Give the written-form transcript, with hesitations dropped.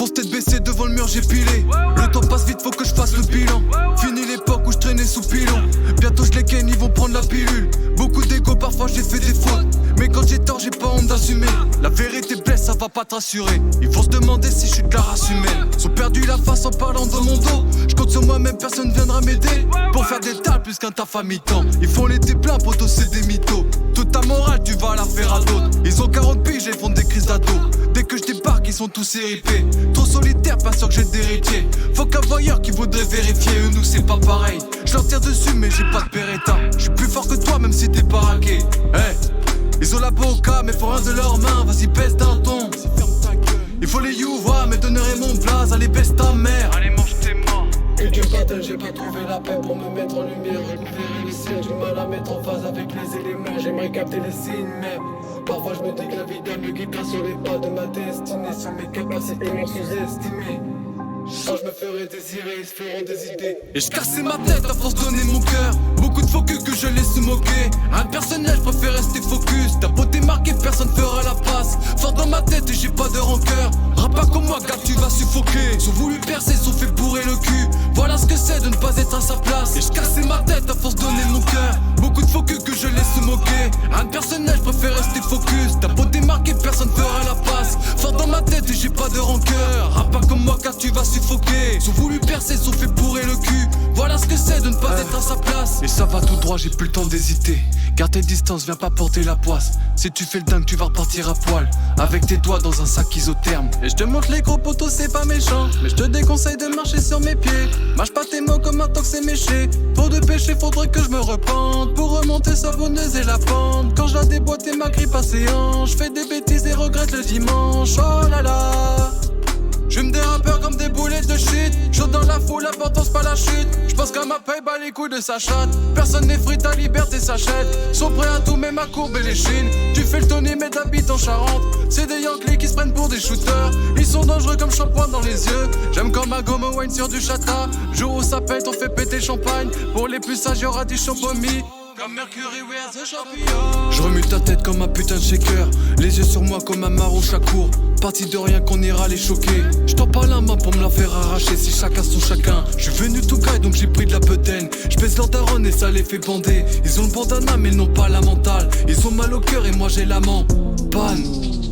Fonce tête baissée devant le mur, j'ai pilé. Le temps passe vite, faut que je fasse le bilan. Fini l'époque où je traînais sous pilon. Bientôt je les ken, ils vont prendre la pilule. Beaucoup d'égo, parfois j'ai fait des fautes. Mais quand j'ai tort, j'ai pas honte d'assumer. La vérité blesse, ça va pas te rassurer. Ils vont se demander si je suis de la race humaine. Ils ont perdu la face en parlant de mon dos. Je compte sur moi-même, personne viendra m'aider. Pour faire des tales plus qu'un taf à mi-temps. Ils font l'été plein, poteau, c'est des mythos. Toute ta morale, tu vas la faire à d'autres. Ils ont 40 piges et font des crises d'ado. Dès que je débarque, ils sont tous éripés. Trop solitaire, pas sûr que j'ai d'héritier. Faut qu'un voyeur qui voudrait vérifier. Eux, nous, c'est pas pareil. Je leur tire dessus, mais j'ai pas de Beretta. Je suis plus fort que toi, même si t'es pas raqué. Hey. Ils ont la boca, mais faut rien de leurs mains. Vas-y, baisse d'un ton. Il faut les youvois, mais donnerai mon blaze. Allez, baisse ta mère. Allez, mange tes morts. Et du patin, j'ai pas trouvé la paix pour me mettre en lumière. Récupérer le ciel, j'ai mal à mettre en phase avec les éléments. J'aimerais capter les signes, mais parfois je me dis que la vie d'un me guidera sur les pas de ma destinée. Sur mes capacités non sous-estimées. Quand je me ferai désirer, ils se feront des idées. Et je cassais ma tête à force de donner mon cœur. Beaucoup de focus que je laisse se moquer. Un personnel, je préfère rester focus. Ta beauté marquée, personne fera la passe. Fort dans ma tête et j'ai pas de rancœur. Rap pas comme moi, gars, tu vas suffoquer. Sont voulu percer, sont fait bourrer le cul. Voilà ce que c'est de ne pas être à sa place. Et je cassais ma tête à force de donner mon cœur. Beaucoup de focus que je laisse se moquer. Un personnel, je préfère rester focus. Ta beauté marquée, personne fera la passe. Fort dans ma tête et j'ai pas de rancœur. Rap pas comme moi, car tu vas suffoquer. Sont voulu percer, sont fait bourrer le cul. Voilà ce que c'est de ne pas être à sa place. Et ça va tout droit, j'ai plus le temps d'hésiter. Garde tes distances, viens pas porter la poisse. Si tu fais le dingue, tu vas repartir à poil. Avec tes doigts dans un sac isotherme. Et je te montre les gros poteaux, c'est pas méchant. Mais je te déconseille de marcher sur mes pieds. Mâche pas tes mots comme un tant que c'est méché. Pour de péché, faudrait que je me repente. Pour remonter savonneuse et la pente. Quand je la déboîte et ma grippe à séance. Je fais des bêtises et regrette le dimanche. Oh là là. J'fume des rappeurs comme des boulettes de shit. Chaud dans la foule, l'important c'est pas la chute. J'pense qu'à ma paye, bat les couilles de sa chatte. Personne n'est free, ta liberté s'achète. Sont prêts à tout, même à courber les chines. Tu fais le Tony, mais t'habites en Charente. C'est des Yankees qui se prennent pour des shooters. Ils sont dangereux comme shampoing dans les yeux. J'aime quand ma gomme wine sur du chata. Jour où ça pète, on fait péter le champagne. Pour les plus sages, y'aura du champomis. Comme Mercury wears the champion. Je remue ta tête comme un putain de shaker. Les yeux sur moi comme un marron chacour. Parti de rien qu'on ira les choquer. J'tends pas la main pour me la faire arracher. Si chacun son chacun. J'suis venu tout caille donc j'ai pris de la bedaine. J'pèse leur daronne et ça les fait bander. Ils ont le bandana mais ils n'ont pas la mentale. Ils ont mal au cœur et moi j'ai l'amant. Panne.